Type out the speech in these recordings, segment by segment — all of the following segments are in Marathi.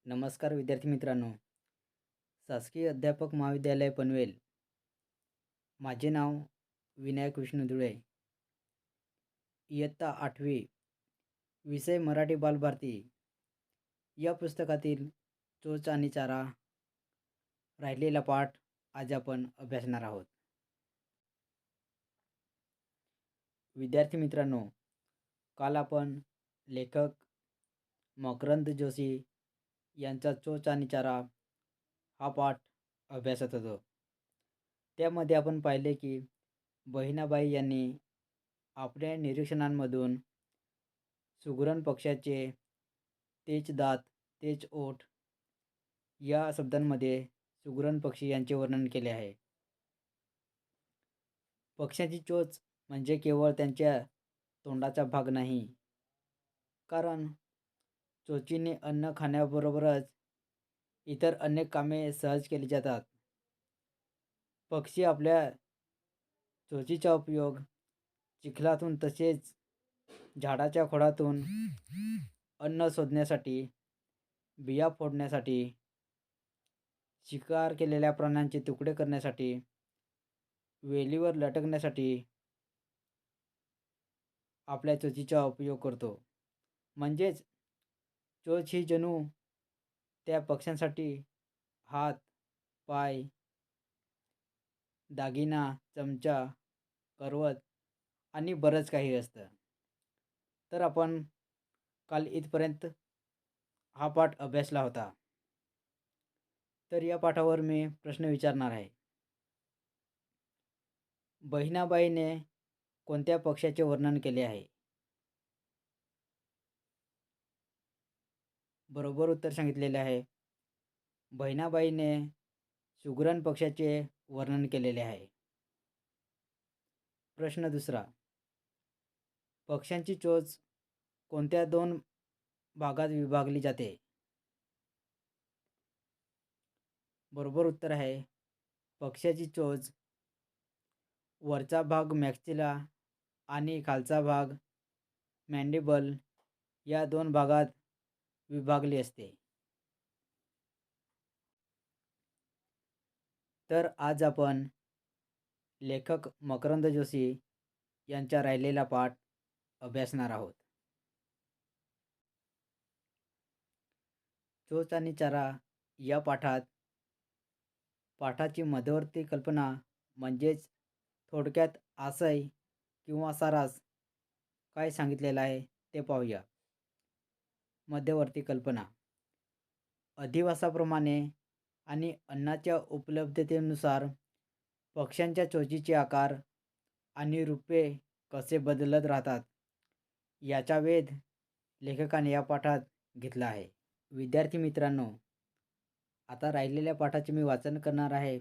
नमस्कार विद्यार्थी मित्रांनो. शासकीय अध्यापक महाविद्यालय पनवेल. माझे नाव विनायक विष्णू धुळे. इयत्ता 8वी, विषय मराठी बालभारती या पुस्तकातील चोच आणि चारा राहिलेला पाठ आज आपण अभ्यासणार आहोत. विद्यार्थी मित्रांनो, काल आपण लेखक मकरंद जोशी यांचा चोच आणि चारा हा पाठ अभ्यासत होतो. त्यामध्ये आपण पाहिले की बहिणाबाई यांनी आपल्या निरीक्षणांमधून सुगरण पक्ष्याचे तेच दात तेच ओठ या शब्दांमध्ये सुगरण पक्षी यांचे वर्णन केले आहे. पक्ष्याची चोच म्हणजे केवळ त्यांच्या तोंडाचा भाग नाही, कारण चोचीने अन्न खाण्याबरोबरच इतर अनेक कामे सहज केली जातात. पक्षी आपल्या चोचीचा उपयोग चिखलातून तसेच झाडाच्या खोडातून अन्न शोधण्यासाठी, बिया फोडण्यासाठी, शिकार केलेल्या प्राण्यांचे तुकडे करण्यासाठी, वेलीवर लटकण्यासाठी आपल्या चोचीचा उपयोग करतो. म्हणजेच चोच ही जणू त्या पक्ष्यांसाठी हात, पाय, दागिना, चमचा, करवत आणि बरंच काही असतं. तर आपण काल इथपर्यंत हा पाठ अभ्यासला होता. तर या पाठावर मी प्रश्न विचारणार आहे. बहिणाबाईने कोणत्या पक्ष्याचे वर्णन केले आहे? बरोबर उत्तर सांगितलेले आहे. बहिणाबाईने सुगरण पक्ष्याचे वर्णन केलेले आहे. प्रश्न दुसरा. पक्ष्यांची चोच कोणत्या दोन भागात विभागली जाते? बरोबर उत्तर आहे. पक्ष्याची चोच वरचा भाग मॅक्सिला आणि खालचा भाग मॅन्डिबल या दोन भागात विभागली असते. तर आज आपण लेखक मकरंद जोशी यांचा राहिलेला पाठ अभ्यासणार आहोत. चोच आणि चारा या पाठाची मध्यवर्ती कल्पना म्हणजेच थोडक्यात आशय किंवा सारांश काय सांगितलेला आहे ते पाहूया. मध्यवर्ती कल्पना. अधिवासाप्रमाणे आणि अन्नाच्या उपलब्धतेनुसार पक्ष्यांच्या चोचीचे आकार आणि रूपे कसे बदलत राहतात याचा वेध लेखकाने या पाठात घेतला आहे. विद्यार्थी मित्रांनो, आता राहिलेल्या पाठाचे मी वाचन करणार आहे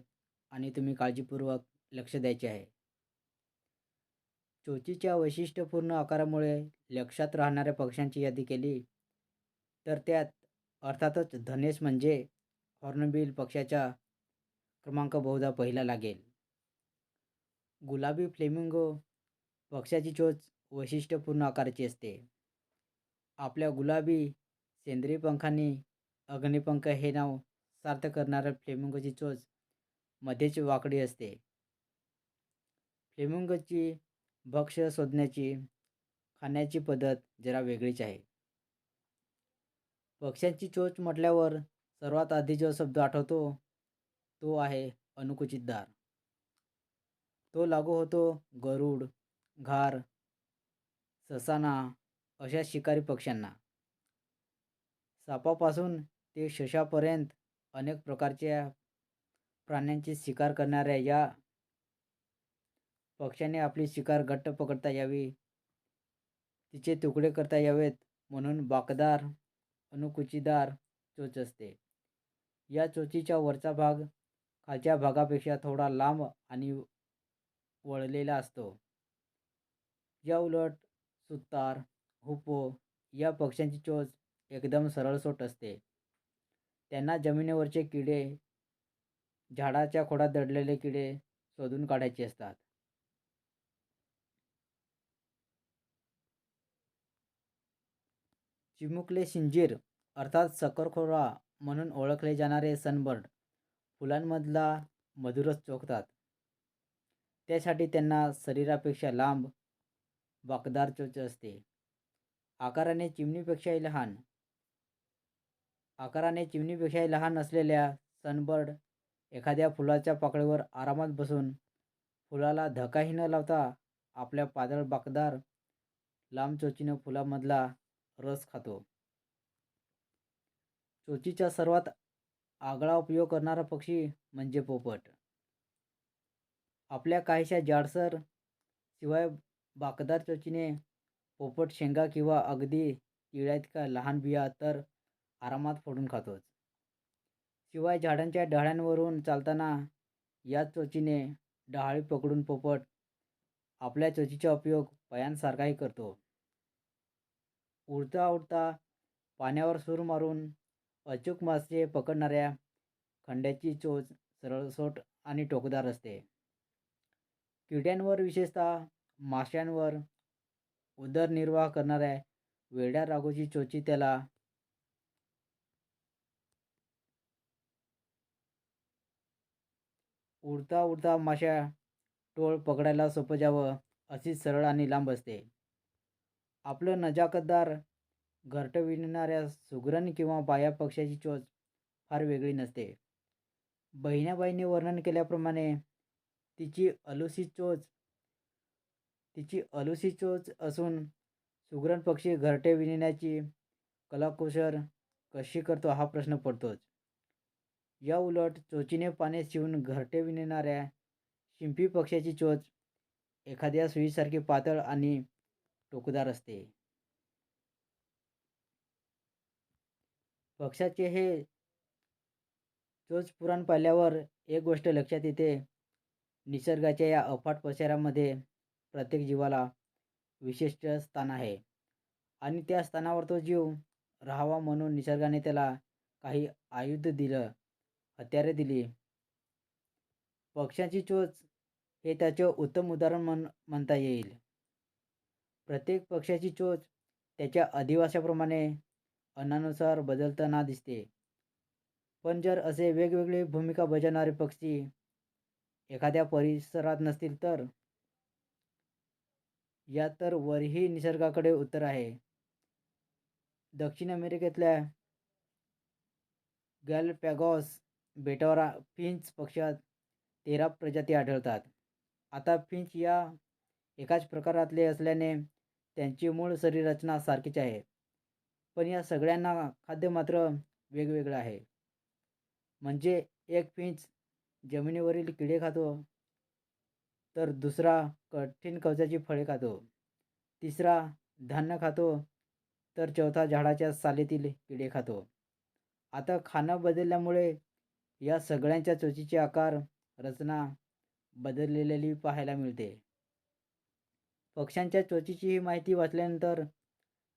आणि तुम्ही काळजीपूर्वक लक्ष द्यायचे आहे. चोचीच्या वैशिष्ट्यपूर्ण आकारामुळे लक्षात राहणाऱ्या पक्ष्यांची यादी केली तर त्यात अर्थातच धनेश म्हणजे हॉर्नबिल पक्ष्याचा क्रमांक बहुधा पहिला लागेल. गुलाबी फ्लेमिंगो पक्ष्याची चोच वैशिष्ट्यपूर्ण आकाराची असते. आपल्या गुलाबी सेंद्रिय पंखांनी अग्निपंख हे नाव सार्थ करणाऱ्या फ्लेमिंगोची चोच मध्येच वाकडी असते. फ्लेमिंगोची भक्ष्य शोधण्याची खाण्याची पद्धत जरा वेगळीच आहे. पक्ष्यांची चोच म्हटल्यावर सर्वात आधी जो शब्द आठवतो तो आहे अनुकुचित दार. तो लागू होतो गरुड, घार, ससाना अशा शिकारी पक्ष्यांना. सापापासून ते शशापर्यंत अनेक प्रकारच्या प्राण्यांची शिकार करणाऱ्या या पक्ष्याने आपली शिकार घट्ट पकडता यावी, तिचे तुकडे करता यावेत म्हणून बाकदार अनुकुचीदार चोच असते. या चोचीचा वरचा भाग खालच्या भागापेक्षा थोडा लांब आणि वळलेला असतो. या उलट सुतार, हुप्पो या पक्ष्यांची चोच एकदम सरळसोट असते. त्यांना जमिनीवरचे किडे, झाडाच्या खोडात दडलेले किडे शोधून काढायचे असतात. चिमुकले शिंजीर अर्थात शकरखोरा म्हणून ओळखले जाणारे सनबर्ड फुलांमधला मधुरच चोखतात. त्यासाठी त्यांना शरीरापेक्षा लांब बाकदार चोच असते. आकाराने चिमणीपेक्षाही लहान असलेल्या सनबर्ड एखाद्या फुलाच्या पाकळीवर आरामात बसून फुलाला धक्काही न लावता आपल्या पातळ बाकदार लांब चोचीनं फुलामधला रस खातो. चोचीचा सर्वात आगळा उपयोग करणारा पक्षी म्हणजे पोपट. आपल्या काहीशा जाडसर शिवाय बाकदार चोचीने पोपट शेंगा किंवा अगदी तिळ्याइतक्या लहान बिया तर आरामात फोडून खातोच. शिवाय झाडांच्या डहाळ्यांवरून चालताना याच चोचीने डहाळी पकडून पोपट आपल्या चोचीचा उपयोग पायांसारखाही करतो. उडता उडता पाण्यावर सूर मारून अचूक मासे पकडणाऱ्या खंड्याची चोच सरळसोट आणि टोकदार असते. किड्यांवर विशेषतः माशांवर उदरनिर्वाह करणाऱ्या वेड्या राघोची चोची त्याला उडता उडता माशा टोळ पकडायला सोपं जावं अशी सरळ आणि लांब असते. आपलं नजाकतदार घरटं विणणाऱ्या सुगरण किंवा बाया पक्ष्याची चोच फार वेगळी नसते. बहिणाबाईंनी वर्णन केल्याप्रमाणे तिची अलुसी चोच असून सुगरण पक्षी घरटे विणण्याची कलाकुसर कशी करतो हा प्रश्न पडतोच. या उलट चोचीने पाने शिवून घरटे विणणाऱ्या शिंपी पक्ष्याची चोच एखाद्या सुईसारखी पातळ आणि टोकदार असते. पक्ष्याचे हे चोच पुराण पाहिल्यावर एक गोष्ट लक्षात येते. निसर्गाच्या या अफाट पसाऱ्यामध्ये प्रत्येक जीवाला विशिष्ट स्थान आहे आणि त्या स्थानावर तो जीव राहावा म्हणून निसर्गाने त्याला काही आयुध दिलं, हत्यारे दिली. पक्ष्याची चोच हे त्याचे उत्तम उदाहरण म्हणता येईल. प्रत्येक पक्ष्याची चोच त्याच्या अधिवासाप्रमाणे अन्नानुसार बदलताना दिसते. पण जर असे वेगवेगळी भूमिका बजावणारे पक्षी एखाद्या परिसरात नसतील तर? या तर वरही निसर्गाकडे उत्तर आहे. दक्षिण अमेरिकेतल्या गॅलपॅगॉस बेटावर फिंच पक्ष्यात 13 प्रजाती आढळतात. आता फिंच या एकाच प्रकारातले असल्याने त्यांची मूळ शरीररचना सारखीच आहे. पण या सगळ्यांना खाद्य मात्र वेगवेगळं आहे. म्हणजे एक फिंच जमिनीवरील किडे खातो, तर दुसरा कठीण कवचाची फळे खातो, तिसरा धान्य खातो, तर चौथा झाडाच्या सालीतील किडे खातो. आता खाणं बदलल्यामुळे या सगळ्यांच्या चोचीचे आकार, रचना बदललेली पाहायला मिळते. पक्ष्यांच्या चोचीची ही माहिती वाचल्यानंतर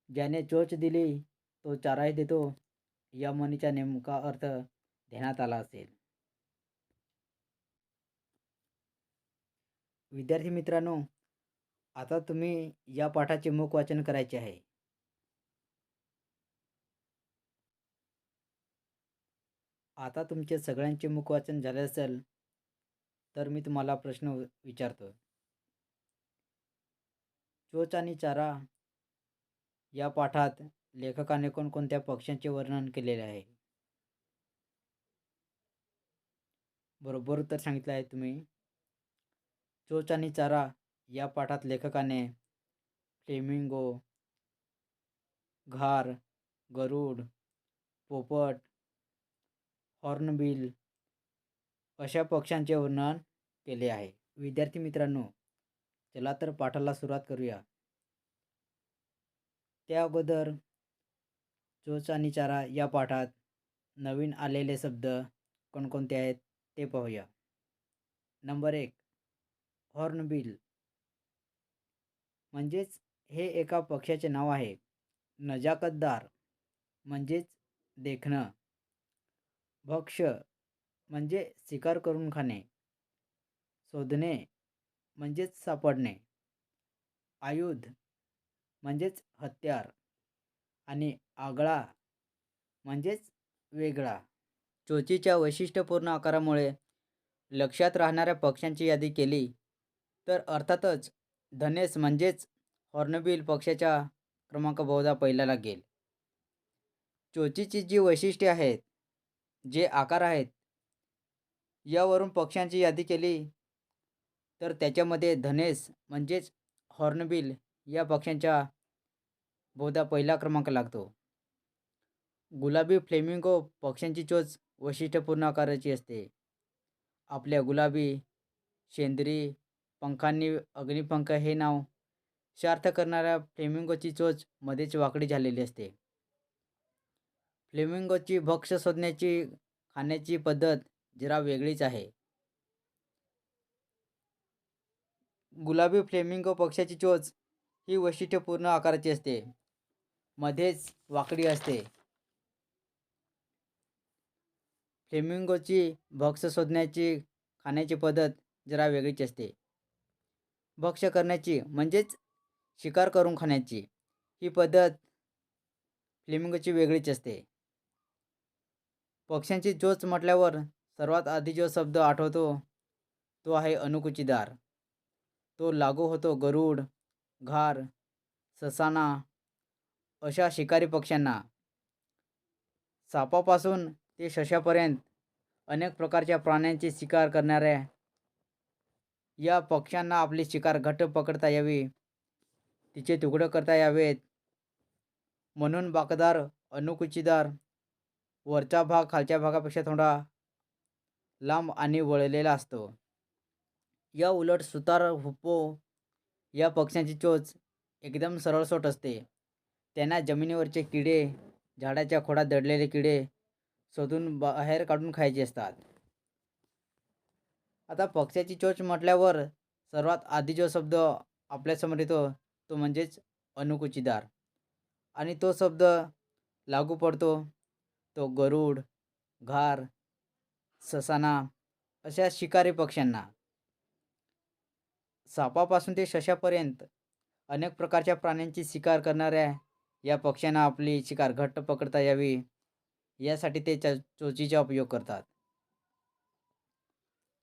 ज्याने चोच दिली तो चाराही देतो या म्हणीचा नेमका अर्थ ध्यानात आला असेल. विद्यार्थी मित्रांनो, आता तुम्ही या पाठाचे मूक वाचन करायचे आहे. आता तुमचे सगळ्यांचे मूक वाचन झाले असेल तर मी तुम्हाला प्रश्न विचारतो. चोच आणि चारा या पाठात लेखकाने कोणकोणत्या पक्ष्यांचे वर्णन केलेले आहे? बरोबर उत्तर सांगितलं आहे तुम्ही. चोच आणि चारा या पाठात लेखकाने फ्लेमिंगो, घार, गरुड, पोपट, हॉर्नबिल अशा पक्ष्यांचे वर्णन केले आहे. विद्यार्थी मित्रांनो, चला तर पाठाला सुरुवात करूया. त्या अगोदर चोच आणि चारा या पाठात नवीन आलेले शब्द कोणकोणते आहेत ते पाहूया. नंबर 1, हॉर्नबिल म्हणजेच हे एका पक्ष्याचे नाव आहे. नजाकतदार म्हणजेच देखणं. भक्ष्य म्हणजे शिकार करून खाणे. शोधणे म्हणजेच सापडणे. आयुध म्हणजेच हत्यार. आणि आगळा म्हणजेच वेगळा. चोचीच्या वैशिष्ट्यपूर्ण आकारामुळे लक्षात राहणाऱ्या पक्ष्यांची यादी केली तर अर्थातच धनेश म्हणजेच हॉर्नबिल पक्ष्याचा क्रमांक बहुधा पहिला लागेल. चोचीची जी वैशिष्ट्ये आहेत, जे आकार आहेत, यावरून पक्ष्यांची यादी केली तर त्याच्यामध्ये धनेश म्हणजेच हॉर्नबिल या पक्ष्यांचा बहुधा पहिला क्रमांक लागतो. गुलाबी फ्लेमिंगो पक्ष्यांची चोच वैशिष्ट्यपूर्ण आकाराची असते. आपल्या गुलाबी, शेंदरी पंखांनी अग्निपंख हे नाव सार्थ करणाऱ्या फ्लेमिंगोची चोच मध्येच वाकडी झालेली असते. फ्लेमिंगोची भक्ष शोधण्याची खाण्याची पद्धत जरा वेगळीच आहे. गुलाबी फ्लेमिंगो पक्ष्याची चोच ही वैशिष्ट्यपूर्ण आकाराची असते, मध्येच वाकडी असते. फ्लेमिंगोची भक्ष शोधण्याची खाण्याची पद्धत जरा वेगळीच असते. भक्ष्य करण्याची म्हणजेच शिकार करून खाण्याची ही पद्धत फ्लेमिंगोची वेगळीच असते. पक्ष्यांची चोच म्हटल्यावर सर्वात आधी जो शब्द आठवतो तो आहे अणकुचीदार. तो लागू होतो गरुड, घार, ससाना अशा शिकारी पक्ष्यांना. सापापासून ते सश्यापर्यंत अनेक प्रकारच्या प्राण्यांची शिकार करणाऱ्या या पक्ष्यांना आपली शिकार घट्ट पकडता यावी, तिचे तुकडे करता यावेत म्हणून बाकदार, अणकुचीदार वरचा भाग खालच्या भागापेक्षा थोडा लांब आणि वळलेला असतो. या उलट सुतार, हुप्पो या पक्ष्यांची चोच एकदम सरळसोट असते. त्यांना जमिनीवरचे किडे, झाडाच्या खोडात दडलेले किडे शोधून बाहेर काढून खायचे असतात. आता पक्ष्याची चोच म्हटल्यावर सर्वात आधी जो शब्द आपल्यासमोर येतो तो म्हणजेच अणकुचीदार, आणि तो शब्द लागू पडतो तो गरुड, घार, ससाना अशा शिकारी पक्ष्यांना. सापापासून ते सश्यापर्यंत अनेक प्रकारच्या प्राण्यांची शिकार करणाऱ्या या पक्ष्यांना आपली शिकार घट्ट पकडता यावी यासाठी ते चोचीचा उपयोग करतात.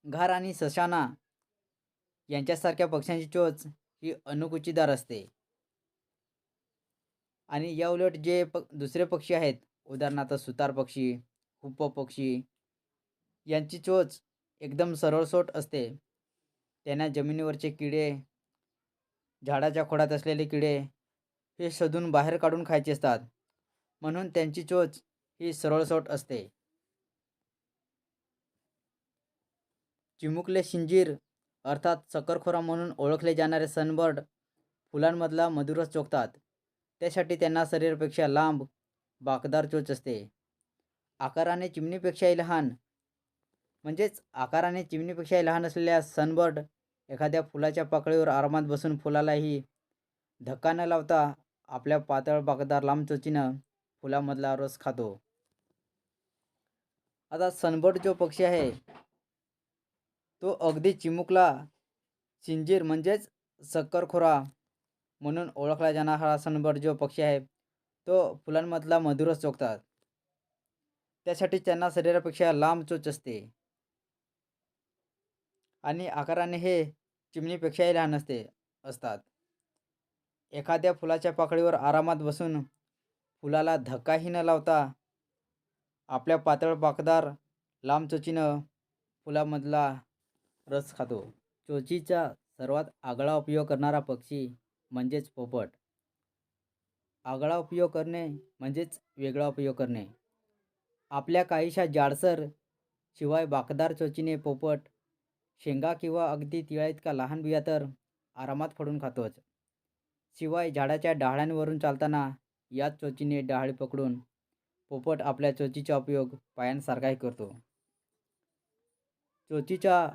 घार आणि ससाना यांच्यासारख्या पक्ष्यांची चोच ही अणकुचीदार असते. आणि या उलट जे दुसरे पक्षी आहेत, उदाहरणार्थ सुतार पक्षी, हुप्पो पक्षी यांची चोच एकदम सरळसोट असते. त्यांना जमिनीवरचे किडे, झाडाच्या खोडात असलेले किडे हे शोधून बाहेर काढून खायचे असतात म्हणून त्यांची चोच ही सरळसोट असते. चिमुकले शिंजीर अर्थात सक्करखोरा म्हणून ओळखले जाणारे सनबर्ड फुलांमधला मधुरस चोखतात. त्यासाठी त्यांना शरीरापेक्षा लांब बाकदार चोच असते. आकाराने चिमणीपेक्षाही लहान लहान असलेल्या सनबर्ड एखाद्या फुलाच्या पाकळीवर आरामात बसून फुलालाही धक्का न लावता आपल्या पातळ बाकदार लांब चोचीनं फुलामधला रस खातो. आता सनबर्ड जो पक्षी आहे तो अगदी चिमुकला शिंजीर म्हणजेच सक्करखोरा म्हणून ओळखला जाणारा सनबर्ड जो पक्षी आहे तो फुलांमधला मधुरस चोखतात. त्यासाठी त्यांना शरीरापेक्षा लांब चोच असते आणि आकाराने हे चिमणीपेक्षाही लहान असतात. एखाद्या फुलाच्या पाकळीवर आरामात बसून फुलाला धक्काही न लावता आपल्या पातळ बाकदार लांब चोचीनं फुलामधला रस खातो. चोचीचा सर्वात आगळा उपयोग करणारा पक्षी म्हणजेच पोपट. आगळा उपयोग करणे म्हणजेच वेगळा उपयोग करणे. आपल्या काहीशा जाडसर शिवाय बाकदार चोचीने पोपट शेंगा किंवा अगदी तिळाइतका लहान बिया तर आरामात फोडून खातोच. शिवाय झाडाच्या डहाळ्यांवरून चालताना याच चोचीने डहाळी पकडून पोपट आपल्या चोचीचा उपयोग पायांसारखाही करतो. चोचीचा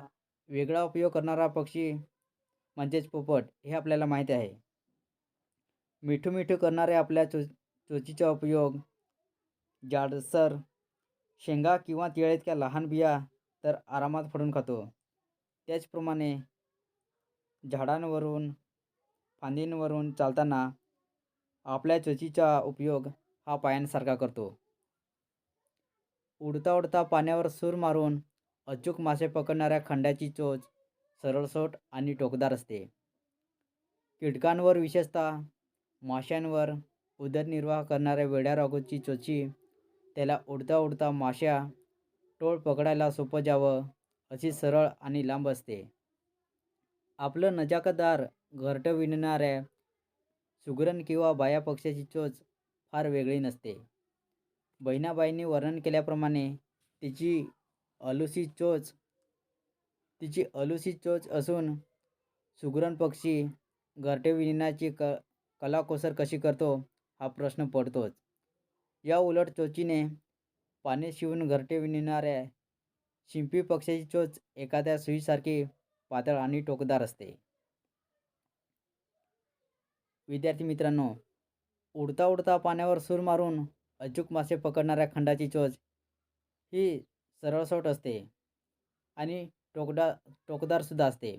वेगळा उपयोग करणारा पक्षी म्हणजेच पोपट हे आपल्याला माहीत आहे. मिठू मिठू करणारे आपल्या चोचीचा उपयोग जाडसर शेंगा किंवा तिळाइतक्या लहान बिया तर आरामात फोडून खातो. त्याचप्रमाणे झाडांवरून फांदींवरून चालताना आपल्या चोचीचा उपयोग हा पायांसारखा करतो. उडता उडता पाण्यावर सूर मारून अचूक मासे पकडणाऱ्या खंड्याची चोच सरळसोट आणि टोकदार असते. कीटकांवर विशेषतः माशांवर उदरनिर्वाह करणाऱ्या वेड्या राघोची चोची त्याला उडता उडता माशा टोळ पकडायला सोपं जावं अशी सरळ आणि लांब असते. आपलं नजाकतदार घरटं विणणाऱ्या सुगरण किंवा बाया पक्ष्याची चोच फार वेगळी नसते. बहिणाबाईंनी वर्णन केल्याप्रमाणे तिची अलुसी चोच तिची अलुसी चोच असून सुगरण पक्षी घरटे विणण्याची कलाकुसर कशी करतो हा प्रश्न पडतोच. या उलट चोचीने पाने शिवून घरटे विणणाऱ्या शिंपी पक्ष्याची चोच एखाद्या सुईसारखी पातळ आणि टोकदार असते. विद्यार्थी मित्रांनो, उडता उडता पाण्यावर सूर मारून अचूक मासे पकडणाऱ्या खंडाची चोच ही सरळसोट असते आणि टोकदार सुद्धा असते.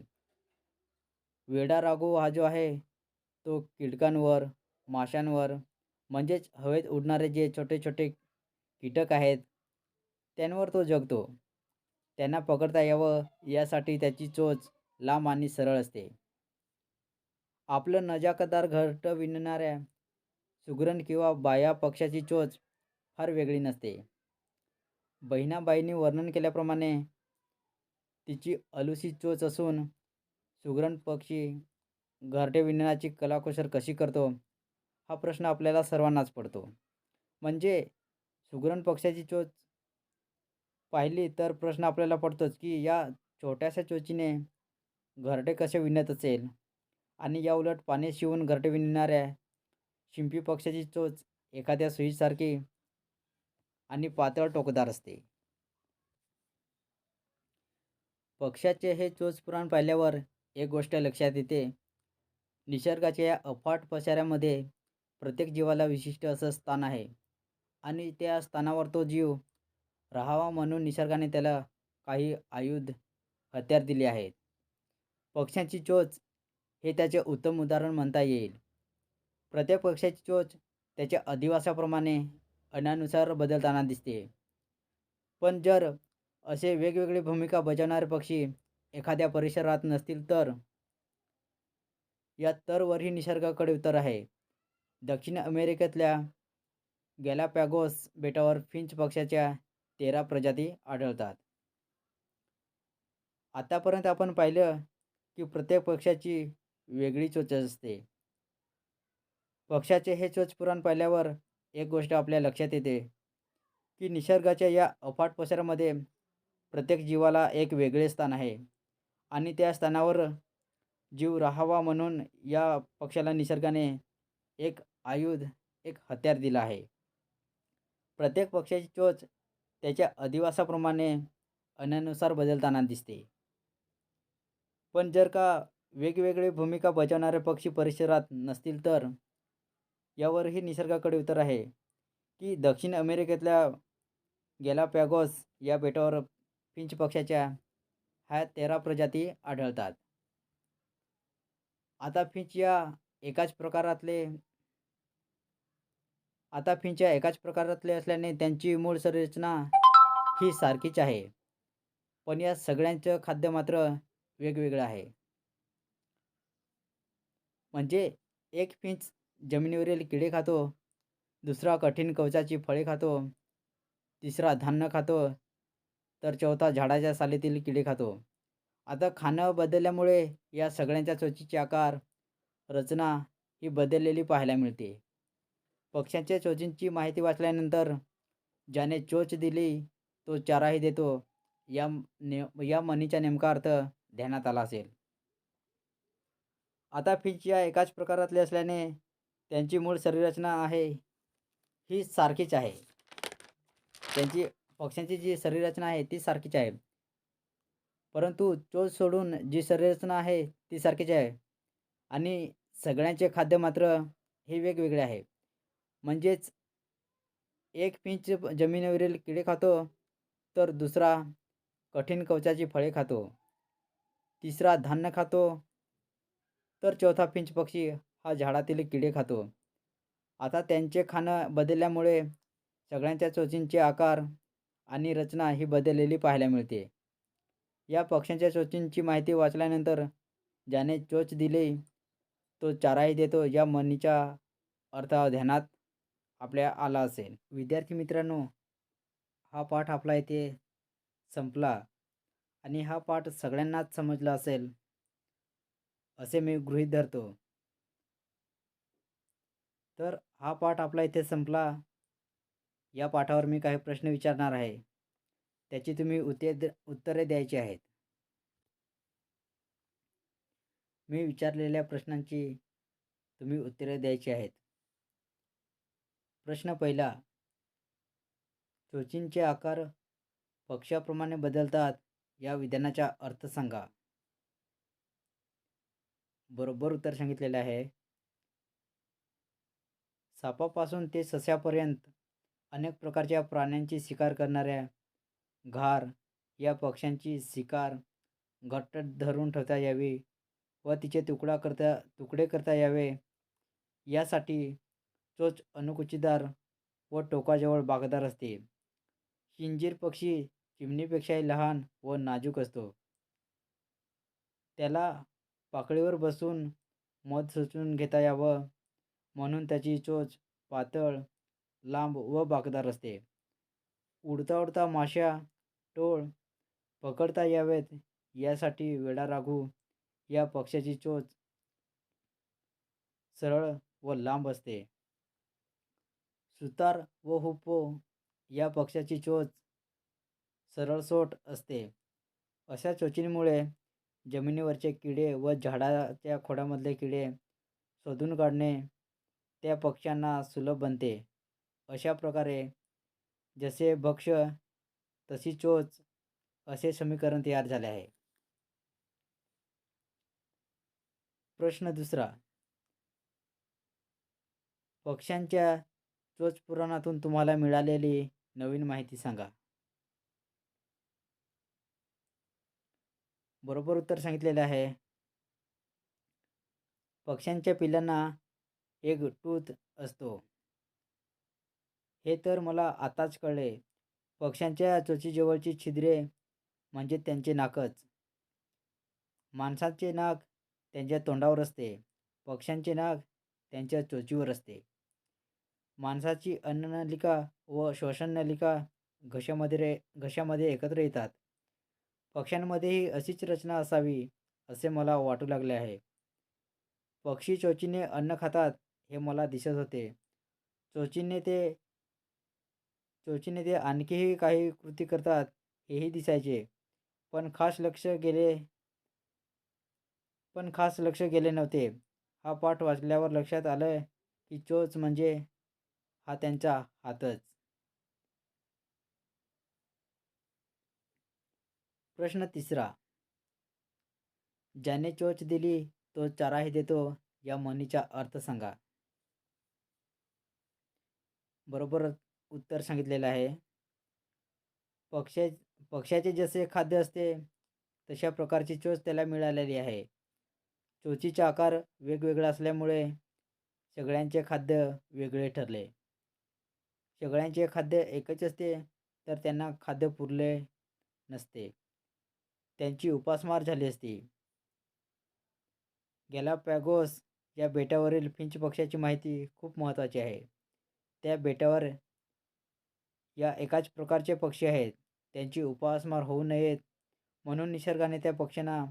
वेडा राघव हा जो आहे तो कीटकांवर, माशांवर म्हणजेच हवेत उडणारे जे छोटे छोटे कीटक आहेत त्यांवर तो जगतो. त्यांना पकडता यावं यासाठी त्याची चोच लांब आणि सरळ असते. आपलं नजाकतदार घरटं विणणाऱ्या सुगरण किंवा बाया पक्ष्याची चोच फार वेगळी नसते. बहिणाबाईंनी वर्णन केल्याप्रमाणे तिची अलुसी चोच असून सुगरण पक्षी घरटे विणण्याची कलाकुसर कशी करतो हा प्रश्न आपल्याला सर्वांनाच पडतो. म्हणजे सुगरण पक्ष्याची चोच पाहिली तर प्रश्न आपल्याला पडतोच की या छोट्याशा चोचीने घरटे कसे विणत असेल आणि या उलट पाने शिवून घरटे विणणाऱ्या शिंपी पक्ष्याची चोच एखाद्या सुईसारखी आणि पातळ टोकदार असते. पक्ष्याचे हे चोच पुराण पाहिल्यावर एक गोष्ट लक्षात येते. निसर्गाच्या या अफाट पसाऱ्यामध्ये प्रत्येक जीवाला विशिष्ट असं स्थान आहे आणि त्या स्थानावर तो जीव राहावा म्हणून निसर्गाने त्याला काही आयुध हत्यार दिले आहेत. पक्ष्यांची चोच हे त्याचे उत्तम उदाहरण म्हणता येईल. प्रत्येक पक्ष्याची चोच त्याच्या अधिवासाप्रमाणे अनानुसार बदलताना दिसते. पण जर असे वेगवेगळी भूमिका बजावणारे पक्षी एखाद्या परिसरात नसतील तर या तरवरही निसर्गाकडे उत्तर आहे. दक्षिण अमेरिकेतल्या गॅलापॅगोस बेटावर फिंच पक्ष्याच्या 13 प्रजाती आढळतात. आतापर्यंत आपण पाहिलं की प्रत्येक पक्ष्याची वेगळी चोच असते. पक्ष्याचे हे चोच पुराण पाहिल्यावर एक गोष्ट आपल्या लक्षात येते की निसर्गाच्या या अफाट पसाऱ्यामध्ये प्रत्येक जीवाला एक वेगळे स्थान आहे आणि त्या स्थानावर जीव राहावा म्हणून या पक्ष्याला निसर्गाने एक आयुध, एक हत्यार दिला आहे. प्रत्येक पक्ष्याची चोच त्याच्या अधिवासाप्रमाणे अनानुसार बदलताना दिसते. पण जर का वेगवेगळी भूमिका बजावणारे पक्षी परिसरात नसतील तर यावरही निसर्गाकडे उत्तर आहे की दक्षिण अमेरिकेतल्या गॅलापॅगोस या बेटावर फिंच पक्ष्याच्या ह्या 13 प्रजाती आढळतात. आता फिंच या एकाच प्रकारातले आता फिंच या एकाच प्रकारातले असल्याने त्यांची मूळ संरचना ही सारखीच आहे. पण या सगळ्यांचं खाद्य मात्र वेगवेगळं आहे. म्हणजे एक फिंच जमिनीवरील किडे खातो, दुसरा कठीण कवचाची फळे खातो, तिसरा धान्य खातो, तर चौथा झाडाच्या सालीतील किडे खातो. आता खाणं बदलल्यामुळे या सगळ्यांच्या चोचीचे आकार, रचना ही बदललेली पाहायला मिळते. पक्ष्यांच्या चोचींची माहिती वाचल्यानंतर ज्याने चोच दिली तो चाराही देतो या म्हणीचा नेमका अर्थ ध्यानात आला असेल. आता फिंच या एकाच प्रकारातले असल्याने त्यांची मूळ शरीररचना आहे ही सारखीच आहे. पक्ष्यांची जी शरीररचना आहे ती सारखीच आहे. परंतु चोच सोडून जी शरीररचना आहे ती सारखीच आहे आणि सगळ्यांचे खाद्य मात्र हे वेगवेगळे आहे. म्हणजेच एक फिंच जमिनीवरील किडे खातो, तर दुसरा कठीण कवचाची फळे खातो, तिसरा धान्य खातो, तर चौथा फिंच पक्षी हा झाडातील किडे खातो. आता त्यांचे खाणं बदलल्यामुळे सगळ्यांच्या चोचींचे आकार आणि रचना ही बदललेली पाहायला मिळते. या पक्ष्यांच्या चोचींची माहिती वाचल्यानंतर ज्याने चोच दिली तो चाराही देतो या म्हणीचा अर्थ ध्यानात आपल्या आला असेल. विद्यार्थी मित्रांनो, हा पाठ आपला इथे संपला आणि हा पाठ सगळ्यांनाच समजला असेल असे मी गृहीत धरतो. तर हा पाठ आपला इथे संपला. या पाठावर मी काही प्रश्न विचारणार आहे. त्याची तुम्ही उत्तरे द्यायची आहेत. मी विचारलेल्या प्रश्नांची तुम्ही उत्तरे द्यायची आहेत. प्रश्न पहिला, चोचींचे आकार पक्ष्याप्रमाणे बदलतात या विधानाचा अर्थ सांगा. बरोबर उत्तर सांगितलेले आहे. सापापासून ते सस्यापर्यंत अनेक प्रकारच्या प्राण्यांची शिकार करणाऱ्या घार या पक्ष्यांची शिकार घट्ट धरून ठेवता यावी व तिचे तुकडे करता यावे यासाठी चोच अनुकुचीदार व टोकाजवळ बाकदार असते. किंजीर पक्षी चिमणीपेक्षाही लहान व नाजूक असतो. त्याला पाकळीवर बसून मध शोषून घेता यावं म्हणून त्याची चोच पातळ, लांब व बाकदार असते. उडता उडता माश्या टोळ पकडता यावेत यासाठी वेडा राघू या पक्ष्याची चोच सरळ व लांब असते. सुतार व हुप्पो या पक्ष्याची चोच सरळसोट असते. अशा चोचींमुळे जमिनीवरचे किडे व झाडाच्या खोडामधले किडे शोधून काढणे त्या पक्ष्यांना सुलभ बनते. अशा प्रकारे जसे भक्ष्य तशी चोच असे समीकरण तयार झाले आहे. प्रश्न दुसरा, पक्ष्यांच्या चोच पुराणातून तुम्हाला मिळालेली नवीन माहिती सांगा. बरोबर उत्तर सांगितलेले आहे. पक्ष्यांच्या पिल्लांना एक टूथ असतो. हे तर मला आताच कळले. पक्ष्यांच्या चोचीजवळची छिद्रे म्हणजे त्यांचे नाकच. माणसाचे नाक त्यांच्या तोंडावर असते. पक्ष्यांचे नाक त्यांच्या चोचीवर असते. माणसाची अन्ननलिका व श्वसननलिका घशामध्ये एकत्र येतात. पक्ष्यांमध्येही अशीच रचना असावी असे मला वाटू लागले आहे. पक्षी चोचीने अन्न खातात हे मला दिसत होते. चोचीने ते आणखीही काही कृती करतात हेही दिसायचे, पण खास लक्ष गेले नव्हते. हा पाठ वाचल्यावर लक्षात आलं की चोच म्हणजे हा त्यांचा हातच. प्रश्न तिसरा, ज्याने चोच दिली तो चाराही देतो या म्हणीचा अर्थ सांगा. बरोबर उत्तर सांगितलेलं आहे. पक्ष्याचे जसे खाद्य असते तशा प्रकारची चोच त्याला मिळालेली आहे. चोचीचा आकार वेगवेगळा असल्यामुळे सगळ्यांचे खाद्य वेगळे ठरले. सगळ्यांचे खाद्य एकच असते तर त्यांना खाद्य पुरले नसते. त्यांची उपासमार झाली असती. गॅलापॅगोस या बेटावरील फिंच पक्ष्याची माहिती खूप महत्त्वाची आहे. त्या बेटावर या एकाच प्रकारचे पक्षी आहेत. त्यांची उपासमार होऊ नयेत म्हणून निसर्गाने त्या पक्ष्यांना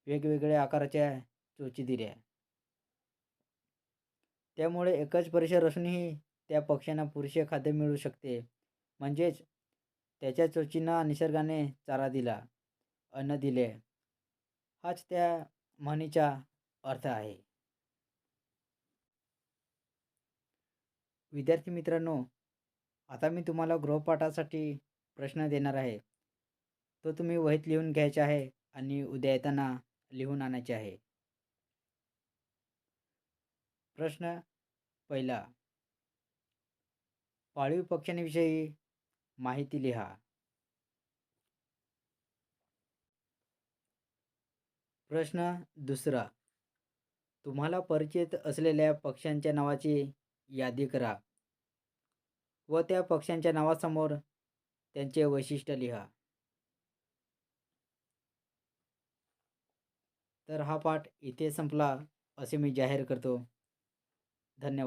वेगवेगळ्या आकाराच्या चोची दिल्या. त्यामुळे एकच परिसर असूनही त्या पक्ष्यांना पुरेसे खाद्य मिळू शकते. म्हणजेच त्याच्या चोचींना निसर्गाने चारा दिला, अन्न दिले. हाच त्या म्हणीचा अर्थ आहे. विद्यार्थी मित्रांनो, आता मी तुम्हाला गृहपाठासाठी प्रश्न देणार आहे. तो तुम्ही वहीत लिहून घ्यायचा आहे आणि उद्या येताना लिहून आणायचे आहे. प्रश्न पहिला, पाळीव पक्ष्यांविषयी माहिती लिहा. प्रश्न दुसरा, तुम्हाला परिचित असलेल्या पक्ष्यांच्या नावाची यादी करा व त्या पक्ष्यांच्या नावासमोर त्यांचे वैशिष्ट्य लिहा. तर हा पाठ इथे संपला असे मी जाहीर करतो. धन्यवाद.